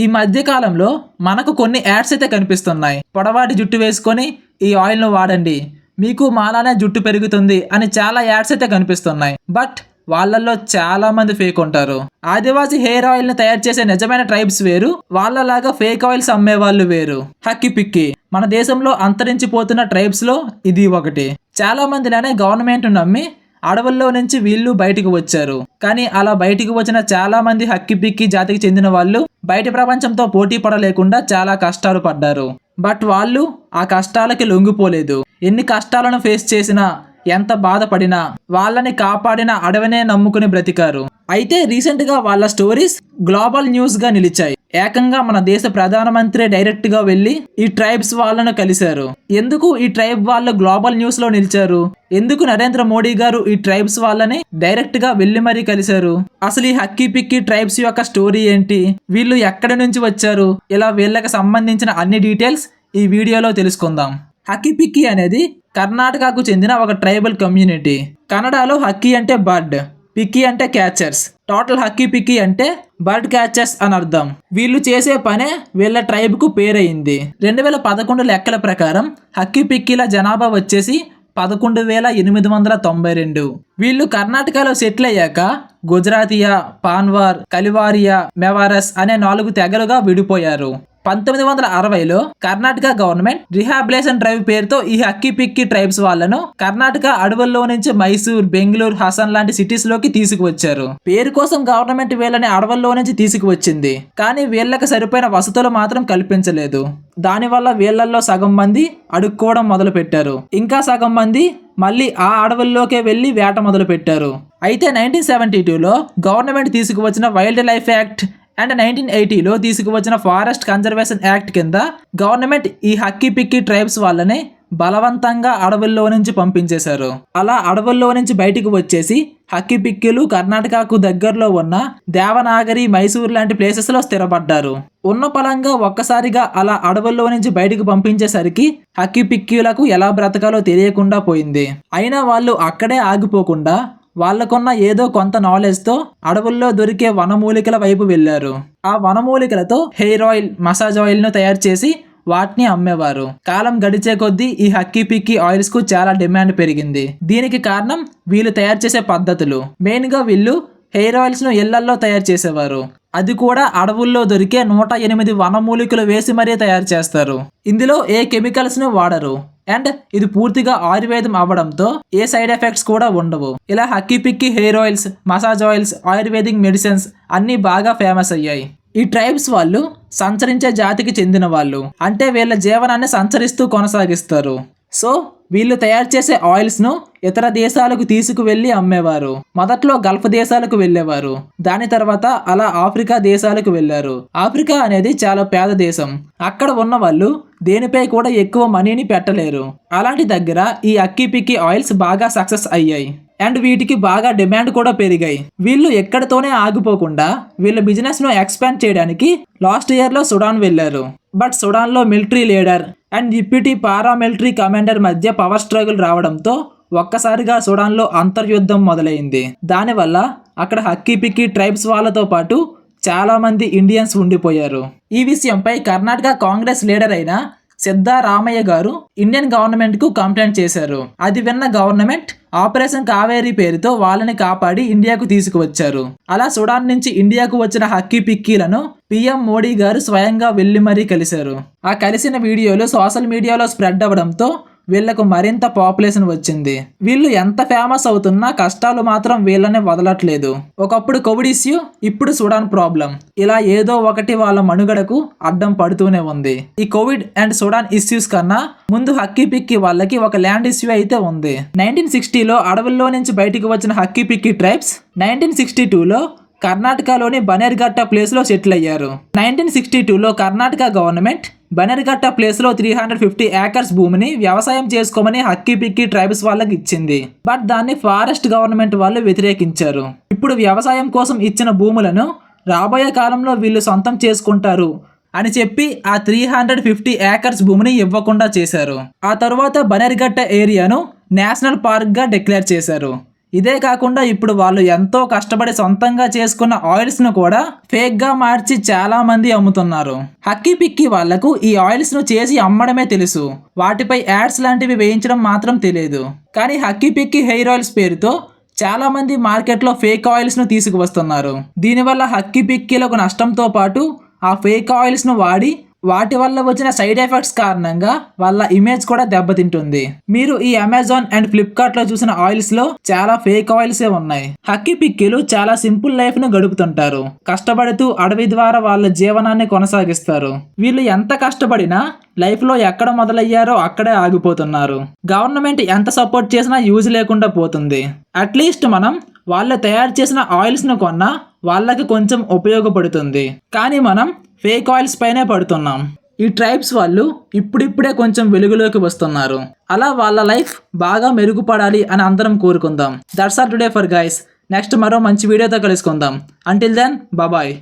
ఈ మధ్య కాలంలో మనకు కొన్ని యాడ్స్ అయితే కనిపిస్తున్నాయి. పొడవాటి జుట్టు వేసుకొని ఈ ఆయిల్ను వాడండి, మీకు మాలానే జుట్టు పెరుగుతుంది అని చాలా యాడ్స్ అయితే కనిపిస్తున్నాయి. బట్ వాళ్ళల్లో చాలా మంది ఫేక్ ఉంటారు. ఆదివాసీ హెయిర్ ఆయిల్ ని తయారు చేసే నిజమైన ట్రైబ్స్ వేరు, వాళ్ళలాగా ఫేక్ ఆయిల్స్ అమ్మే వాళ్ళు వేరు. హక్కి పిక్కి మన దేశంలో అంతరించిపోతున్న ట్రైబ్స్ లో ఇది ఒకటి. చాలా మందినే గవర్నమెంట్ నమ్మి అడవుల్లో నుంచి వీళ్ళు బయటికి వచ్చారు. కానీ అలా బయటికి వచ్చిన చాలా మంది హక్కి పిక్కి జాతికి చెందిన వాళ్ళు బయట ప్రపంచంతో పోటీ పడలేకుండా చాలా కష్టాలు పడ్డారు. బట్ వాళ్ళు ఆ కష్టాలకి లొంగిపోలేదు. ఎన్ని కష్టాలను ఫేస్ చేసినా, ఎంత బాధపడినా, వాళ్ళని కాపాడిన అడవినే నమ్ముకుని బ్రతికారు. అయితే రీసెంట్ గా వాళ్ళ స్టోరీస్ గ్లోబల్ న్యూస్ గా నిలిచాయి. ఏకంగా మన దేశ ప్రధానమంత్రి డైరెక్ట్ గా వెళ్లి ఈ ట్రైబ్స్ వాళ్ళను కలిశారు. ఎందుకు ఈ ట్రైబ్ వాళ్ళు గ్లోబల్ న్యూస్ లో నిలిచారు? ఎందుకు నరేంద్ర మోడీ గారు ఈ ట్రైబ్స్ వాళ్ళని డైరెక్ట్ గా వెళ్లి మరీ కలిశారు? అసలు ఈ హక్కి పిక్కి ట్రైబ్స్ యొక్క స్టోరీ ఏంటి? వీళ్ళు ఎక్కడి నుంచి వచ్చారు? ఇలా వీళ్ళకి సంబంధించిన అన్ని డీటెయిల్స్ ఈ వీడియోలో తెలుసుకుందాం. హక్కి పిక్కి అనేది కర్ణాటకకు చెందిన ఒక ట్రైబల్ కమ్యూనిటీ. కన్నడలో హక్కి అంటే బర్డ్, పిక్కి అంటే క్యాచర్స్. టోటల్ హక్కి పిక్కి అంటే బర్డ్ క్యాచర్స్ అని అర్థం. వీళ్ళు చేసే పనే వీళ్ళ ట్రైబ్ కు పేరయింది. 2011 లెక్కల ప్రకారం హక్కి పిక్కిల జనాభా వచ్చేసి 11,892. వీళ్ళు కర్ణాటకలో సెటిల్ అయ్యాక గుజరాతియా, పాన్వార్, కలివారియా, మెవారస్ అనే 4 తెగలుగా విడిపోయారు. 1960లో కర్ణాటక గవర్నమెంట్ రిహాబిలేషన్ డ్రైవ్ పేరుతో ఈ హక్కి పిక్కి ట్రైబ్స్ వాళ్ళను కర్ణాటక అడవుల్లో నుంచి మైసూర్, బెంగళూరు, హసన్ లాంటి సిటీస్ లోకి తీసుకువచ్చారు. పేరు కోసం గవర్నమెంట్ వీళ్ళని అడవుల్లో నుంచి తీసుకువచ్చింది, కానీ వీళ్ళకి సరిపోయిన వసతులు మాత్రం కల్పించలేదు. దానివల్ల వీళ్ళల్లో సగం మంది అడుక్కోవడం మొదలు పెట్టారు. ఇంకా సగం మంది మళ్ళీ ఆ అడవుల్లోకే వెళ్లి వేట మొదలు పెట్టారు. అయితే 1972లో గవర్నమెంట్ తీసుకువచ్చిన వైల్డ్ లైఫ్ యాక్ట్ అండ్ 1980లో తీసుకువచ్చిన ఫారెస్ట్ కన్జర్వేషన్ యాక్ట్ కింద గవర్నమెంట్ ఈ హక్కి పిక్కి ట్రైబ్స్ వాళ్ళని బలవంతంగా అడవుల్లో నుంచి పంపించేశారు. అలా అడవుల్లో నుంచి బయటికి వచ్చేసి హక్కి పిక్కిలు కర్ణాటకకు దగ్గరలో ఉన్న దేవనాగరి, మైసూర్ లాంటి ప్లేసెస్ లో స్థిరపడ్డారు. ఉన్న పలంగా ఒక్కసారిగా అలా అడవుల్లో నుంచి బయటికి పంపించేసరికి హక్కి పిక్కిలకు ఎలా బ్రతకాలో తెలియకుండా పోయింది. అయినా వాళ్ళు అక్కడే ఆగిపోకుండా వాళ్ళకున్న ఏదో కొంత నాలెడ్జ్ తో అడవుల్లో దొరికే వనమూలికల వైపు వెళ్లారు. ఆ వనమూలికలతో హెయిర్ ఆయిల్, మసాజ్ ఆయిల్ ను తయారు చేసి వాటిని అమ్మేవారు. కాలం గడిచే కొద్దీ ఈ హక్కి పిక్కి ఆయిల్స్ కు చాలా డిమాండ్ పెరిగింది. దీనికి కారణం వీళ్ళు తయారు చేసే పద్ధతులు. మెయిన్ గా వీళ్ళు హెయిర్ ఆయిల్స్ ను ఇళ్లల్లో తయారు చేసేవారు. అది కూడా అడవుల్లో దొరికే 108 వనమూలికలు వేసి మరీ తయారు చేస్తారు. ఇందులో ఏ కెమికల్స్ ను వాడరు. అండ్ ఇది పూర్తిగా ఆయుర్వేదం అవ్వడంతో ఏ సైడ్ ఎఫెక్ట్స్ కూడా ఉండవు. ఇలా Hakki Pikki hair oils, massage oils, ayurvedic medicines అన్ని బాగా ఫేమస్ అయ్యాయి. ఈ ట్రైబ్స్ వాళ్ళు సంచరించే జాతికి చెందిన వాళ్ళు, అంటే వీళ్ళ జీవనాన్ని సంచరిస్తూ కొనసాగిస్తారు. సో వీళ్ళు తయారు చేసే ఆయిల్స్ ను ఇతర దేశాలకు తీసుకువెళ్లి అమ్మేవారు. మొదట్లో గల్ఫ్ దేశాలకు వెళ్లేవారు, దాని తర్వాత అలా ఆఫ్రికా దేశాలకు వెళ్లారు. ఆఫ్రికా అనేది చాలా పేద దేశం. అక్కడ ఉన్న వాళ్ళు దేనిపై కూడా ఎక్కువ మనీని పెట్టలేరు. అలాంటి దగ్గర ఈ హక్కి పిక్కి ఆయిల్స్ బాగా సక్సెస్ అయ్యాయి అండ్ వీటికి బాగా డిమాండ్ కూడా పెరిగాయి. వీళ్ళు ఎక్కడితోనే ఆగిపోకుండా వీళ్ళ బిజినెస్ ను ఎక్స్పాండ్ చేయడానికి లాస్ట్ ఇయర్ లో సుడాన్ వెళ్లారు. బట్ సుడాన్ లో military leader and deputy paramilitary commander మధ్య పవర్ స్ట్రగుల్ రావడంతో ఒక్కసారిగా సుడాన్ లో అంతర్యుద్ధం మొదలైంది. దానివల్ల అక్కడ హక్కి పిక్కి ట్రైబ్స్ వాళ్ళతో పాటు చాలా మంది ఇండియన్స్ ఉండిపోయారు. ఈ విషయంపై కర్ణాటక కాంగ్రెస్ లీడర్ అయిన సిద్ధారామయ్య గారు ఇండియన్ గవర్నమెంట్ కు కంప్లైంట్ చేశారు. అది విన్న గవర్నమెంట్ ఆపరేషన్ కావేరీ పేరుతో వాళ్ళని కాపాడి ఇండియాకు తీసుకువచ్చారు. అలా సుడాన్ నుంచి ఇండియాకు వచ్చిన హక్కి పిక్కీలను పిఎం మోడీ గారు స్వయంగా వెళ్లి మరీ కలిశారు. ఆ కలిసిన వీడియోలు సోషల్ మీడియాలో స్ప్రెడ్ అవ్వడంతో వీళ్లకు మరింత పాపులేషన్ వచ్చింది. వీళ్ళు ఎంత ఫేమస్ అవుతున్నా కష్టాలు మాత్రం వీళ్ళని వదలట్లేదు. ఒకప్పుడు కోవిడ్ ఇష్యూ, ఇప్పుడు సుడాన్ ప్రాబ్లం. ఇలా ఏదో ఒకటి వాళ్ళ మనుగడకు అడ్డం పడుతూనే ఉంది. ఈ కోవిడ్ అండ్ సుడాన్ ఇష్యూస్ కన్నా ముందు హక్కి పిక్కి వాళ్ళకి ఒక ల్యాండ్ ఇష్యూ అయితే ఉంది. 1960లో అడవుల్లో నుంచి బయటికి వచ్చిన హక్కి పిక్కి ట్రైబ్స్ 1962లో కర్ణాటకలోని బనేర్ఘట్ట ప్లేస్ లో సెటిల్ అయ్యారు. 1962లో కర్ణాటక గవర్నమెంట్ బనేర్ఘట్ట ప్లేస్ లో 350 ఏకర్స్ భూమిని వ్యవసాయం చేసుకోమని హక్కి పిక్కి ట్రైబ్స్ వాళ్ళకి ఇచ్చింది. బట్ దాన్ని ఫారెస్ట్ గవర్నమెంట్ వాళ్ళు వ్యతిరేకించారు. ఇప్పుడు వ్యవసాయం కోసం ఇచ్చిన భూములను రాబోయే కాలంలో వీళ్ళు సొంతం చేసుకుంటారు అని చెప్పి ఆ 350 ఏకర్స్ భూమిని ఇవ్వకుండా చేశారు. ఆ తరువాత బనేర్ఘట్ట ఏరియాను నేషనల్ పార్క్ గా డిక్లేర్ చేశారు. ఇదే కాకుండా ఇప్పుడు వాళ్ళు ఎంతో కష్టపడి సొంతంగా చేసుకున్న ఆయిల్స్ ను కూడా ఫేక్ గా మార్చి చాలా మంది అమ్ముతున్నారు. హక్కీ పిక్కి వాళ్లకు ఈ ఆయిల్స్ ను చేసి అమ్మడమే తెలుసు, వాటిపై యాడ్స్ లాంటివి వేయించడం మాత్రం తెలియదు. కానీ హక్కీ పిక్కి హెయిర్ ఆయిల్స్ పేరుతో చాలా మంది మార్కెట్లో ఫేక్ ఆయిల్స్ ను తీసుకువస్తున్నారు. దీనివల్ల హక్కీ పిక్కీలకు నష్టంతో పాటు ఆ ఫేక్ ఆయిల్స్ ను వాడి వాటి వల్ల వచ్చిన సైడ్ ఎఫెక్ట్స్ కారణంగా వాళ్ళ ఇమేజ్ కూడా దెబ్బతింటుంది. మీరు ఈ అమెజాన్ అండ్ ఫ్లిప్కార్ట్ లో చూసిన ఆయిల్స్ లో చాలా ఫేక్ ఆయిల్సే ఉన్నాయి. హక్కీ పిక్కీలు చాలా సింపుల్ లైఫ్ ను గడుపుతుంటారు. కష్టపడుతూ అడవి ద్వారా వాళ్ళ జీవనాన్ని కొనసాగిస్తారు. వీళ్ళు ఎంత కష్టపడినా లైఫ్ లో ఎక్కడ మొదలయ్యారో అక్కడే ఆగిపోతున్నారు. గవర్నమెంట్ ఎంత సపోర్ట్ చేసినా యూజ్ లేకుండా పోతుంది. అట్లీస్ట్ మనం వాళ్ళు తయారు చేసిన ఆయిల్స్ ను కొన్నా వాళ్ళకి కొంచెం ఉపయోగపడుతుంది. కానీ మనం ఫేక్ ఆయిల్స్ పైనే పడుతున్నాం. ఈ ట్రైబ్స్ వాళ్ళు ఇప్పుడిప్పుడే కొంచెం వెలుగులోకి వస్తున్నారు. అలా వాళ్ళ లైఫ్ బాగా మెరుగుపడాలి అని అందరం కోరుకుందాం. That's all today for guys. Next మరో మంచి వీడియోతో కలుసుకుందాం. Until then bye.